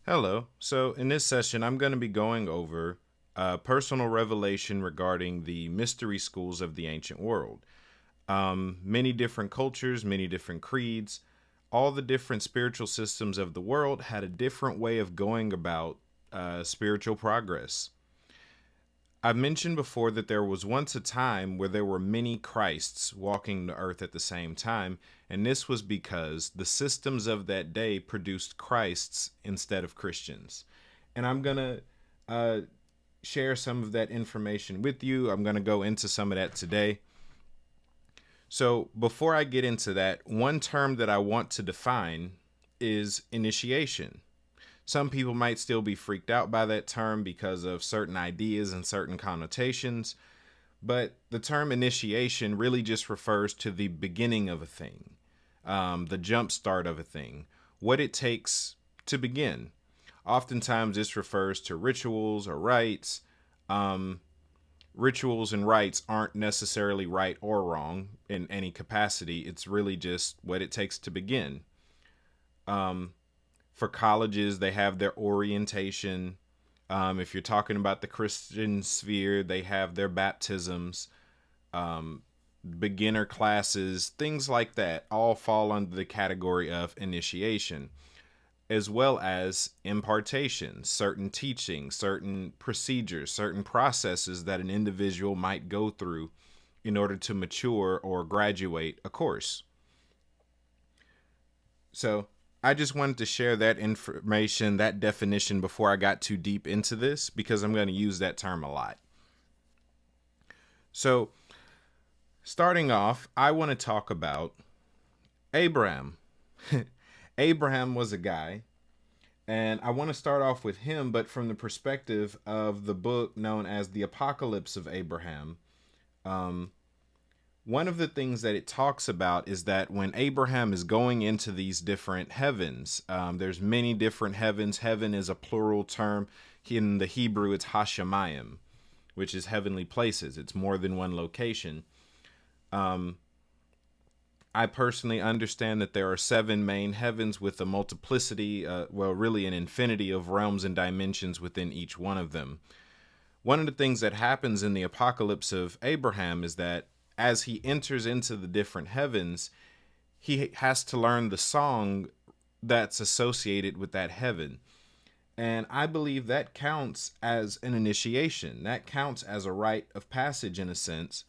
Hello. So, in this session, I'm going to be going over personal revelation regarding the mystery schools of the ancient world. Many different cultures, many different creeds, all the different spiritual systems of the world had a different way of going about spiritual progress. I've mentioned before that there was once a time where there were many Christs walking the earth at the same time, and this was because the systems of that day produced Christs instead of Christians. And I'm going to uh, share some of that information with you. I'm going to go into some of that today. So, before I get into that, one term that I want to define is initiation. Some people might still be freaked out by that term because of certain ideas and certain connotations, but the term initiation really just refers to the beginning of a thing, the jump start of a thing, what it takes to begin. Oftentimes, this refers to rituals or rites. Um, Rituals and rites aren't necessarily right or wrong in any capacity. It's really just what it takes to begin. Um, for colleges, they have their orientation. If you're talking about the Christian sphere, they have their baptisms, um, beginner classes, things like that, all fall under the category of initiation, as well as impartation, certain teachings, certain procedures, certain processes that an individual might go through in order to mature or graduate a course. So I just wanted to share that information, that definition before I got too deep into this because I'm going to use that term a lot. So, starting off, I want to talk about Abraham. Abraham was a guy, and I want to start off with him, but from the perspective of the book known as The Apocalypse of Abraham. Um, One of the things that it talks about is that when Abraham is going into these different heavens, there's many different heavens. Heaven is a plural term. In the Hebrew, it's Hashemayim, which is heavenly places. It's more than one location. Um, I personally understand that there are seven main heavens with a multiplicity, really an infinity of realms and dimensions within each one of them. One of the things that happens in the apocalypse of Abraham is that as he enters into the different heavens, he has to learn the song that's associated with that heaven. And I believe that counts as an initiation. That counts as a rite of passage in a sense,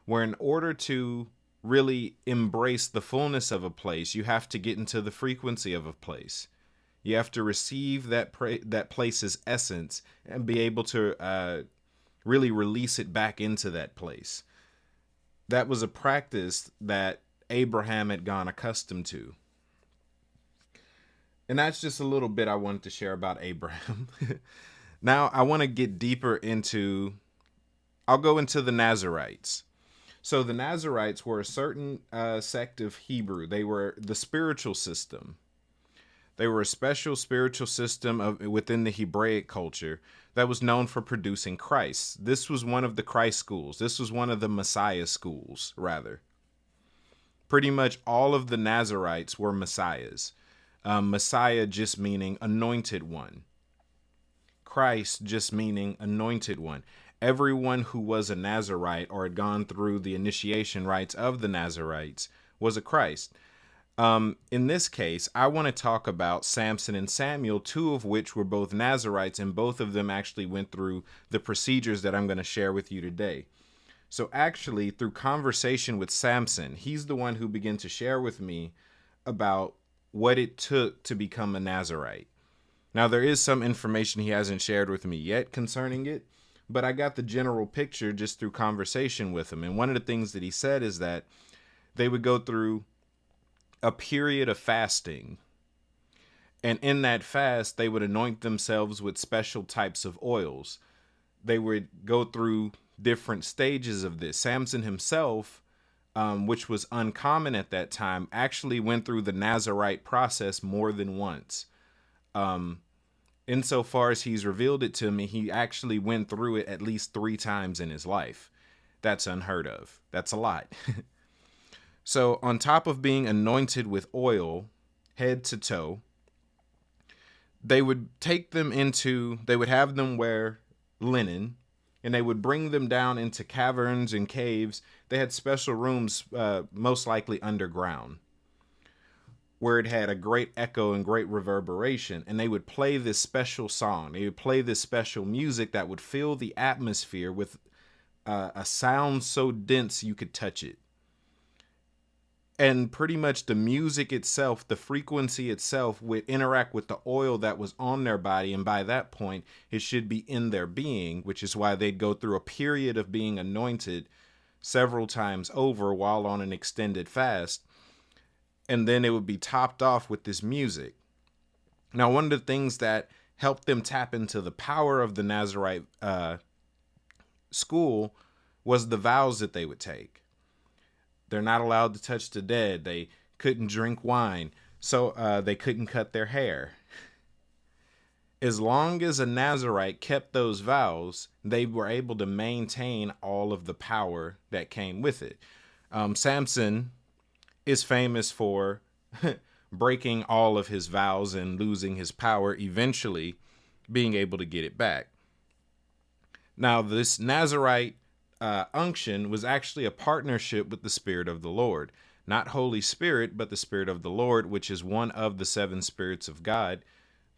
where in order to really embrace the fullness of a place, you have to get into the frequency of a place. You have to receive that place's essence and be able to really release it back into that place. That was a practice that Abraham had gone accustomed to. And that's just a little bit I wanted to share about Abraham. Now I want to get deeper into, I'll go into the Nazarites. So the Nazarites were a certain sect of Hebrew. They were the spiritual system. They were a special spiritual system within the Hebraic culture that was known for producing Christ. This was one of the Christ schools. This was one of the Messiah schools, rather. Pretty much all of the Nazarites were Messiahs. Messiah just meaning anointed one. Christ just meaning anointed one. Everyone who was a Nazarite or had gone through the initiation rites of the Nazarites was a Christ. In this case, I want to talk about Samson and Samuel, two of which were both Nazarites, and both of them actually went through the procedures that I'm going to share with you today. So actually, through conversation with Samson, he's the one who began to share with me about what it took to become a Nazarite. Now, there is some information he hasn't shared with me yet concerning it, but I got the general picture just through conversation with him. And one of the things that he said is that they would go through a period of fasting. And in that fast, they would anoint themselves with special types of oils. They would go through different stages of this. Samson himself, which was uncommon at that time, actually went through the Nazarite process more than once. Insofar as he's revealed it to me, he actually went through it at least 3 times in his life. That's unheard of. That's a lot. So, on top of being anointed with oil, head to toe, they would they would have them wear linen, and they would bring them down into caverns and caves. They had special rooms, most likely underground, where it had a great echo and great reverberation. And they would play this special song. They would play this special music that would fill the atmosphere with a sound so dense you could touch it. And pretty much the music itself, the frequency itself, would interact with the oil that was on their body. And by that point, it should be in their being, which is why they'd go through a period of being anointed several times over while on an extended fast. And then it would be topped off with this music. Now, one of the things that helped them tap into the power of the Nazarite school was the vows that they would take. They're not allowed to touch the dead. They couldn't drink wine. So they couldn't cut their hair. As long as a Nazarite kept those vows, they were able to maintain all of the power that came with it. Samson is famous for breaking all of his vows and losing his power, eventually being able to get it back. Now, this Nazarite unction was actually a partnership with the Spirit of the Lord. Not Holy Spirit, but the Spirit of the Lord, which is one of the 7 spirits of God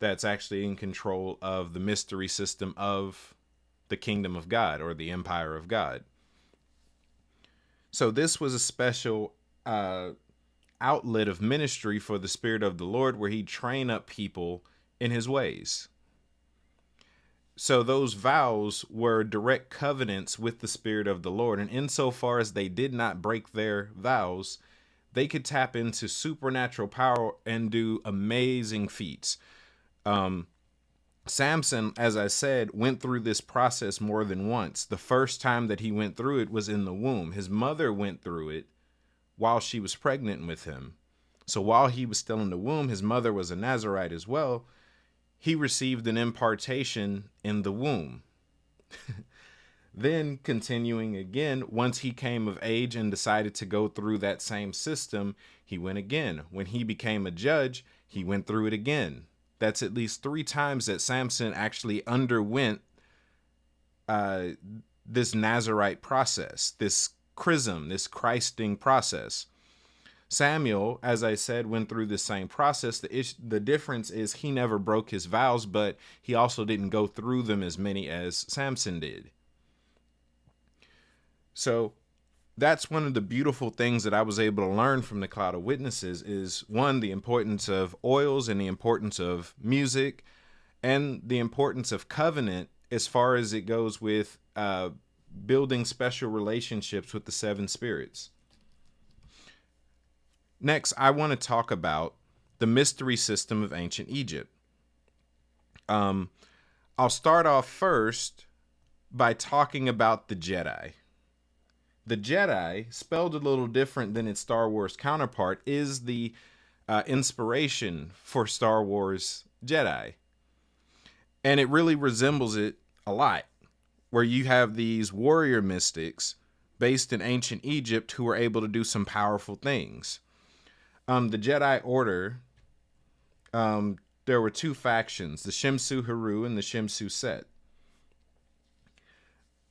that's actually in control of the mystery system of the kingdom of God, or the empire of God. So this was a special outlet of ministry for the Spirit of the Lord, where he'd train up people in his ways. So those vows were direct covenants with the Spirit of the Lord. And insofar as they did not break their vows, they could tap into supernatural power and do amazing feats. Samson, as I said, went through this process more than once. The first time that he went through it was in the womb. His mother went through it while she was pregnant with him. So while he was still in the womb, his mother was a Nazarite as well. He received an impartation in the womb. Then, continuing again, once he came of age and decided to go through that same system, he went again. When he became a judge, he went through it again. That's at least 3 times that Samson actually underwent this Nazarite process, this chrism, this Christing process. Samuel, as I said, went through the same process. The difference is he never broke his vows, but he also didn't go through them as many as Samson did. So that's one of the beautiful things that I was able to learn from the Cloud of Witnesses is, one, the importance of oils and the importance of music and the importance of covenant as far as it goes with building special relationships with the 7 spirits. Next, I want to talk about the mystery system of ancient Egypt. I'll start off first by talking about the Jedi. The Jedi, spelled a little different than its Star Wars counterpart, is the inspiration for Star Wars Jedi. And it really resembles it a lot, where you have these warrior mystics based in ancient Egypt who were able to do some powerful things. The Jedi Order, there were 2 factions, the Shimsu Haru and the Shimsu Set.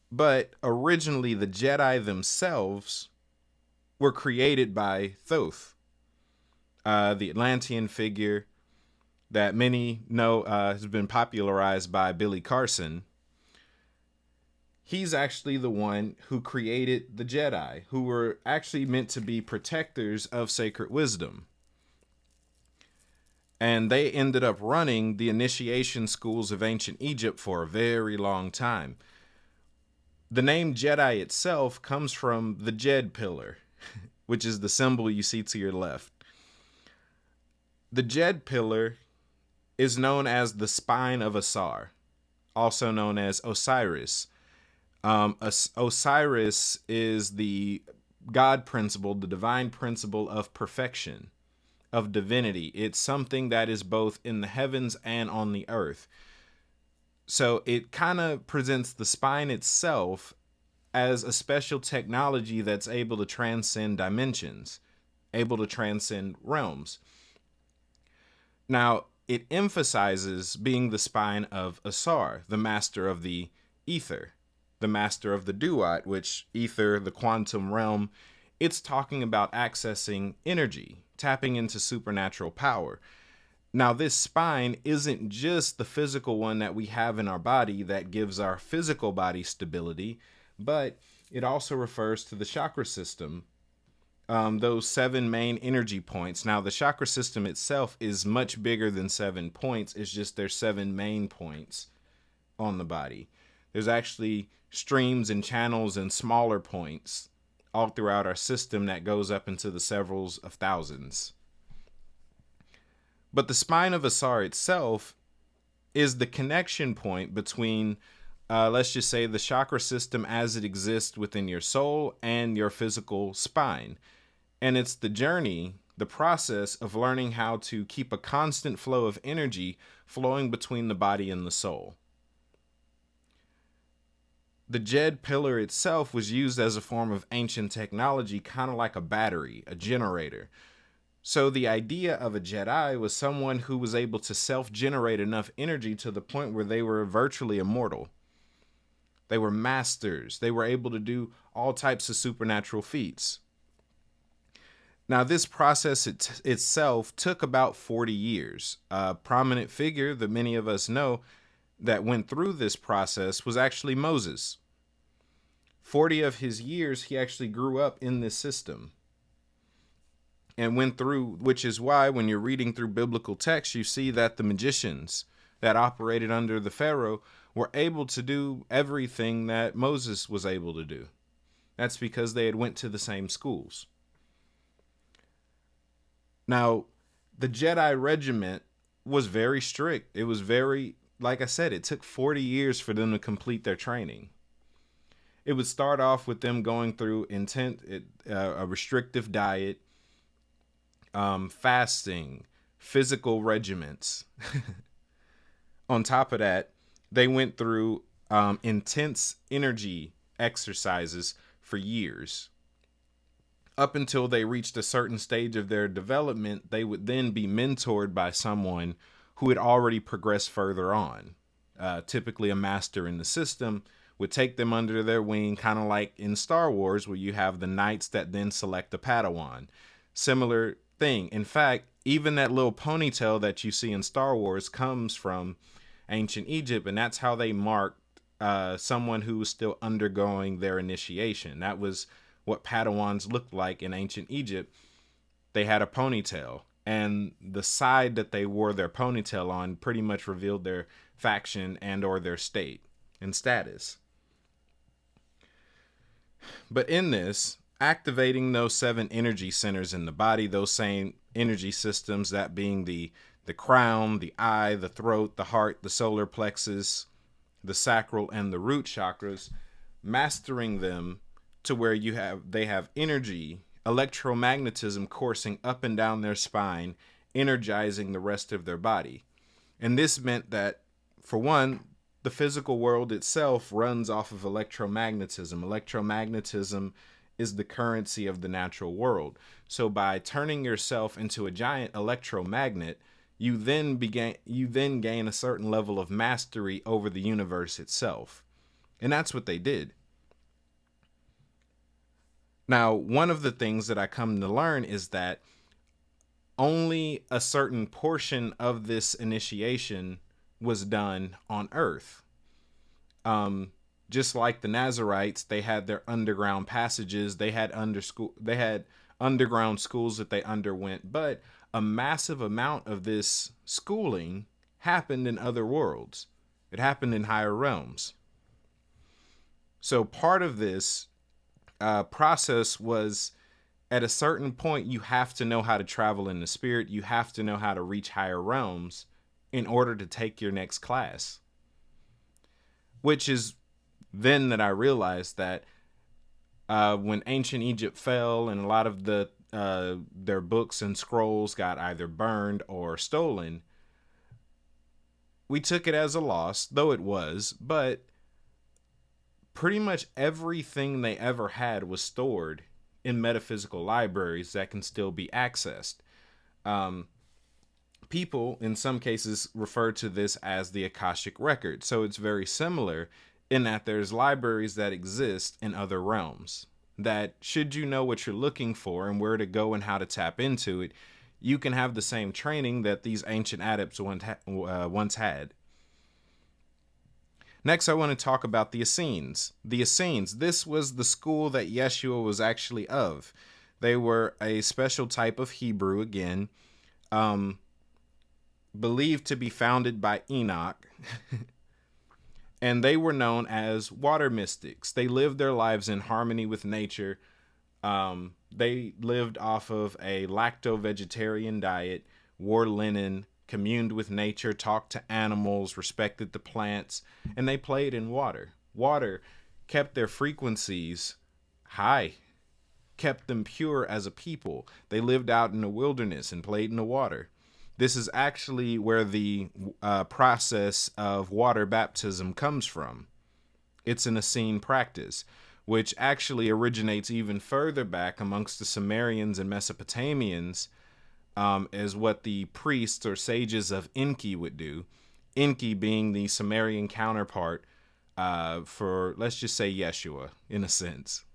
But originally, the Jedi themselves were created by Thoth, the Atlantean figure that many know has been popularized by Billy Carson. He's actually the one who created the Jedi, who were actually meant to be protectors of sacred wisdom. And they ended up running the initiation schools of ancient Egypt for a very long time. The name Jedi itself comes from the Jed pillar, which is the symbol you see to your left. The Jed pillar is known as the spine of Asar, also known as Osiris. Osiris is the God principle, the divine principle of perfection, of divinity. It's something that is both in the heavens and on the earth. So it kind of presents the spine itself as a special technology that's able to transcend dimensions, able to transcend realms. Now, it emphasizes being the spine of Asar, the master of the ether, the master of the duat, which ether, the quantum realm, it's talking about accessing energy, tapping into supernatural power. Now, this spine isn't just the physical one that we have in our body that gives our physical body stability, but it also refers to the chakra system, those 7 main energy points. Now, the chakra system itself is much bigger than 7 points. It's just there's 7 main points on the body. There's actually streams and channels and smaller points all throughout our system that goes up into the severals of thousands. But the spine of Asar itself is the connection point between, let's just say, the chakra system as it exists within your soul and your physical spine. And it's the journey, the process of learning how to keep a constant flow of energy flowing between the body and the soul. The Jed pillar itself was used as a form of ancient technology, kind of like a battery, a generator. So the idea of a Jedi was someone who was able to self-generate enough energy to the point where they were virtually immortal. They were masters. They were able to do all types of supernatural feats. Now, this process itself took about 40 years. A prominent figure that many of us know that went through this process was actually Moses. 40 of his years, he actually grew up in this system and went through, which is why when you're reading through biblical texts, you see that the magicians that operated under the Pharaoh were able to do everything that Moses was able to do. That's because they had went to the same schools. Now, the Jedi regiment was very strict. It was very, like I said, it took 40 years for them to complete their training. It would start off with them going through a restrictive diet, fasting, physical regiments. On top of that, they went through intense energy exercises for years. Up until they reached a certain stage of their development, they would then be mentored by someone who had already progressed further on. Typically a master in the system would take them under their wing, kind of like in Star Wars, where you have the knights that then select a Padawan. Similar thing. In fact, even that little ponytail that you see in Star Wars comes from ancient Egypt, and that's how they marked someone who was still undergoing their initiation. That was what Padawans looked like in ancient Egypt. They had a ponytail, and the side that they wore their ponytail on pretty much revealed their faction and or their state and status. But in this, activating those 7 energy centers in the body, those same energy systems, that being the crown, the eye, the throat, the heart, the solar plexus, the sacral, and the root chakras, mastering them to where they have energy, electromagnetism coursing up and down their spine, energizing the rest of their body. And this meant that, for one, the physical world itself runs off of electromagnetism. Electromagnetism is the currency of the natural world. So by turning yourself into a giant electromagnet, you then gain a certain level of mastery over the universe itself. And that's what they did. Now, one of the things that I come to learn is that only a certain portion of this initiation was done on Earth. Just like the Nazarites, they had their underground passages, they had underground schools that they underwent, but a massive amount of this schooling happened in other worlds. It happened in higher realms. So part of this process was, at a certain point, you have to know how to travel in the spirit. You have to know how to reach higher realms in order to take your next class. Which is then that I realized that when ancient Egypt fell and a lot of their books and scrolls got either burned or stolen, we took it as a loss, though it was, but pretty much everything they ever had was stored in metaphysical libraries that can still be accessed. People, in some cases, refer to this as the Akashic Record. So it's very similar in that there's libraries that exist in other realms. That should you know what you're looking for and where to go and how to tap into it, you can have the same training that these ancient adepts once had. Next, I want to talk about the Essenes. The Essenes, this was the school that Yeshua was actually of. They were a special type of Hebrew, again, believed to be founded by Enoch. And they were known as water mystics. They lived their lives in harmony with nature. They lived off of a lacto-vegetarian diet, wore linen, communed with nature, talked to animals, respected the plants, and they played in water. Water kept their frequencies high, kept them pure as a people. They lived out in the wilderness and played in the water. This is actually where the process of water baptism comes from. It's an Essene practice, which actually originates even further back amongst the Sumerians and Mesopotamians, is what the priests or sages of Enki would do. Enki being the Sumerian counterpart for, let's just say, Yeshua, in a sense.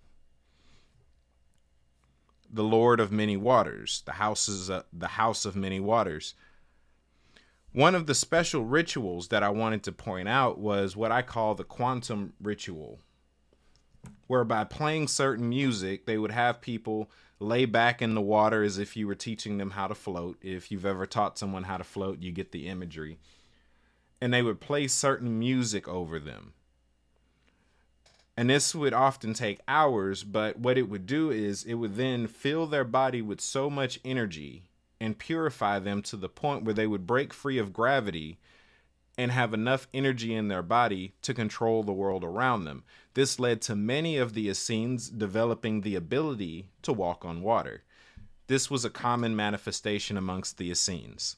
The Lord of many waters, the house of many waters. One of the special rituals that I wanted to point out was what I call the quantum ritual, where by playing certain music, they would have people lay back in the water as if you were teaching them how to float. If you've ever taught someone how to float, you get the imagery. And they would play certain music over them. And this would often take hours, but what it would do is it would then fill their body with so much energy and purify them to the point where they would break free of gravity and have enough energy in their body to control the world around them. This led to many of the Essenes developing the ability to walk on water. This was a common manifestation amongst the Essenes.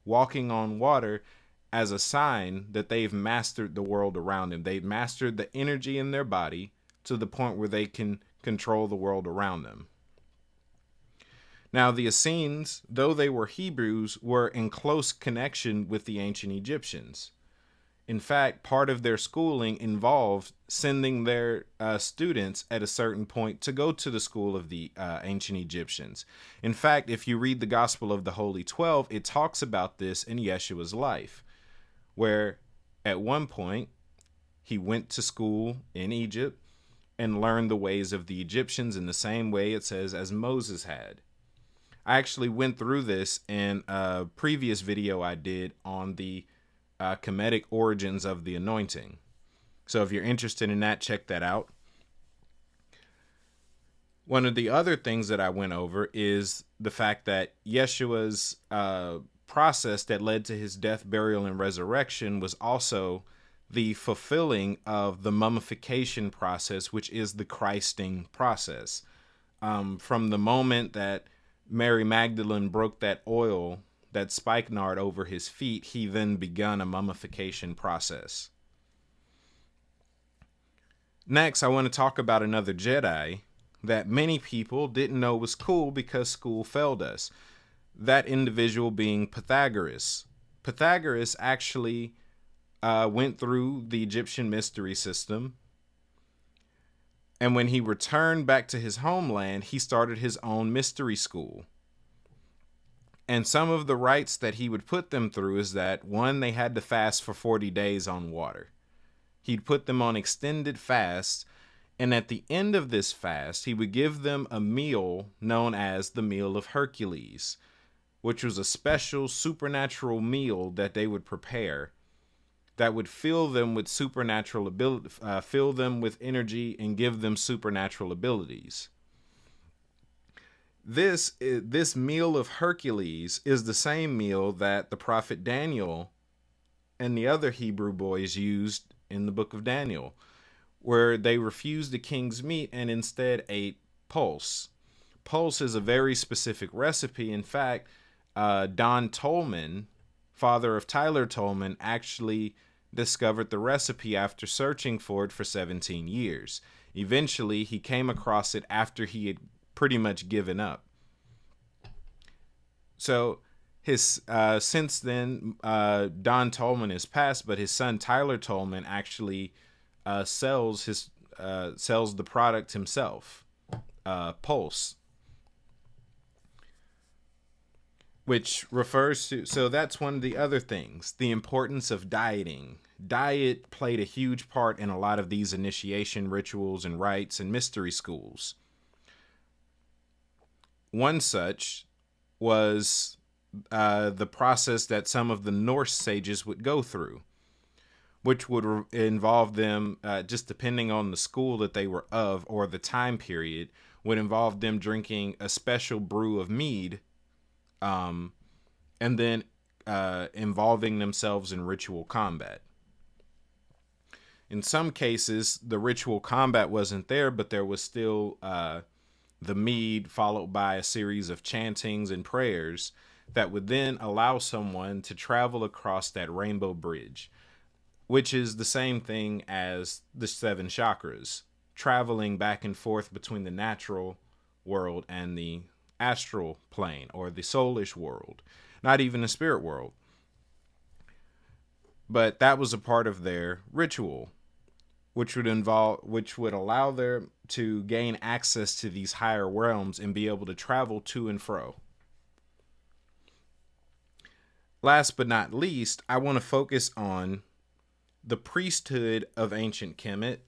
Walking on water as a sign that they've mastered the world around them. They've mastered the energy in their body to the point where they can control the world around them. Now, the Essenes, though they were Hebrews, were in close connection with the ancient Egyptians. In fact, part of their schooling involved sending their students at a certain point to go to the school of the ancient Egyptians. In fact, if you read the Gospel of the Holy 12, it talks about this in Yeshua's life, where at one point he went to school in Egypt and learned the ways of the Egyptians in the same way, it says, as Moses had. I actually went through this in a previous video I did on the Kemetic origins of the anointing. So if you're interested in that, check that out. One of the other things that I went over is the fact that Yeshua's process that led to his death, burial, and resurrection was also the fulfilling of the mummification process, which is the Christing process. From the moment that Mary Magdalene broke that oil, that spikenard over his feet, he then begun a mummification process. Next, I want to talk about another Jedi that many people didn't know was cool because school failed us. That individual being Pythagoras. Pythagoras actually went through the Egyptian mystery system. And when he returned back to his homeland, he started his own mystery school. And some of the rites that he would put them through is that, one, they had to fast for 40 days on water. He'd put them on extended fasts, and at the end of this fast, he would give them a meal known as the Meal of Hercules, which was a special supernatural meal that they would prepare that would fill them with supernatural ability, fill them with energy and give them supernatural abilities. This meal of Hercules is the same meal that the prophet Daniel and the other Hebrew boys used in the book of Daniel, where they refused the king's meat and instead ate pulse. Pulse is a very specific recipe. In fact, Don Tolman, father of Tyler Tolman, actually discovered the recipe after searching for it for 17 years. Eventually, he came across it after he had pretty much given up. So His since then, Don Tolman has passed, but his son Tyler Tolman actually sells the product himself, Pulse, which refers to, so that's one of the other things, the importance of dieting. Diet played a huge part in a lot of these initiation rituals and rites and mystery schools. One such was the process that some of the Norse sages would go through, which would involve them, just depending on the school that they were of or the time period, would involve them drinking a special brew of mead, and then involving themselves in ritual combat. In some cases, the ritual combat wasn't there, but there was still the mead followed by a series of chantings and prayers that would then allow someone to travel across that rainbow bridge, which is the same thing as the 7 chakras, traveling back and forth between the natural world and the astral plane, or the soulish world, not even the spirit world. But that was a part of their ritual, which would allow them to gain access to these higher realms and be able to travel to and fro. Last but not least, I want to focus on the priesthood of ancient Kemet.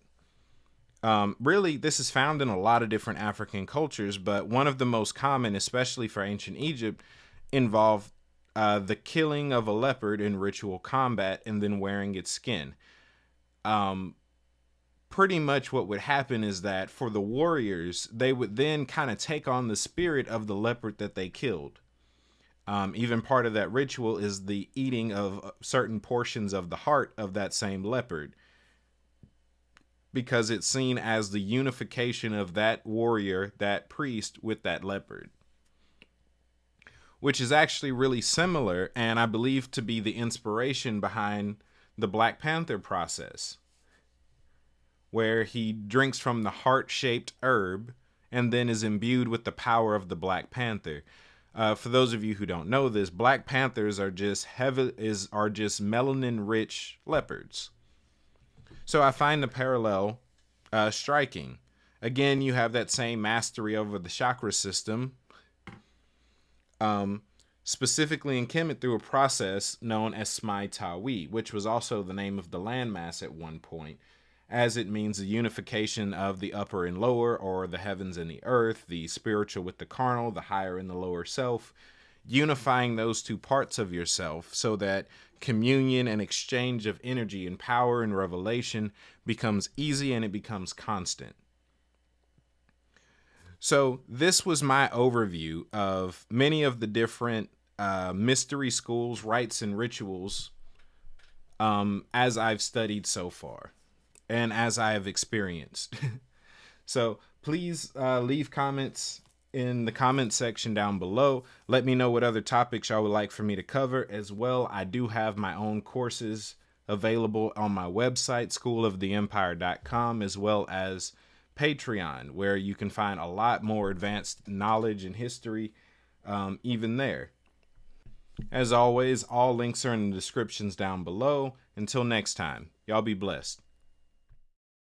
Really, this is found in a lot of different African cultures, but one of the most common, especially for ancient Egypt, involved the killing of a leopard in ritual combat and then wearing its skin. Pretty much what would happen is that for the warriors, they would then kind of take on the spirit of the leopard that they killed. Even part of that ritual is the eating of certain portions of the heart of that same leopard, because it's seen as the unification of that warrior, that priest, with that leopard, which is actually really similar, and I believe to be the inspiration behind the Black Panther process, where he drinks from the heart-shaped herb and then is imbued with the power of the Black Panther. For those of you who don't know this, Black Panthers are just melanin-rich leopards. So I find the parallel striking. Again, you have that same mastery over the chakra system, specifically in Kemet through a process known as Smai Tawi, which was also the name of the landmass at one point, as it means the unification of the upper and lower, or the heavens and the earth, the spiritual with the carnal, the higher and the lower self, unifying those two parts of yourself so that communion and exchange of energy and power and revelation becomes easy and it becomes constant. So this was my overview of many of the different mystery schools, rites, and rituals as I've studied so far and as I have experienced. So please leave comments in the comment section down below. Let me know what other topics y'all would like for me to cover as well. I do have my own courses available on my website, schooloftheempire.com, as well as Patreon, where you can find a lot more advanced knowledge and history even there. As always, all links are in the descriptions down below. Until next time, y'all be blessed.